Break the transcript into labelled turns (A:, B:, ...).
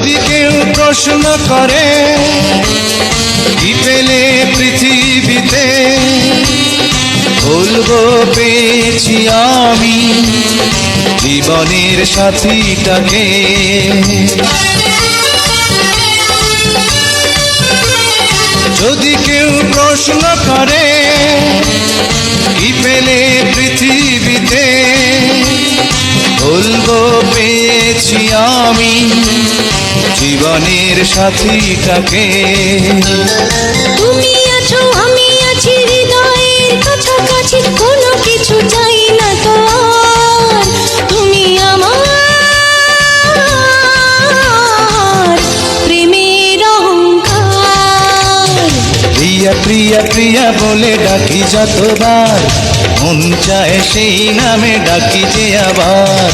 A: যদি কেউ প্রশ্ন করে কি পেলে পৃথিবীতে, বলবো পেয়েছি আমি জীবনের সাথীটাকে। যদি কেউ প্রশ্ন করে কি পেলে পৃথিবীতে, বলবো পেয়েছি আমি জীবনের সাথীটাকে।
B: তুমি আছো আমি আছি হৃদয়ের কাছাকাছি, কোনো কিছু চাই না তো আর। তুমি আমার প্রেমের অহংকার।
A: প্রিয়া প্রিয়া প্রিয়া বলে ডাকি যতবার, মন চায় সেই নামে ডাকি যে আবার।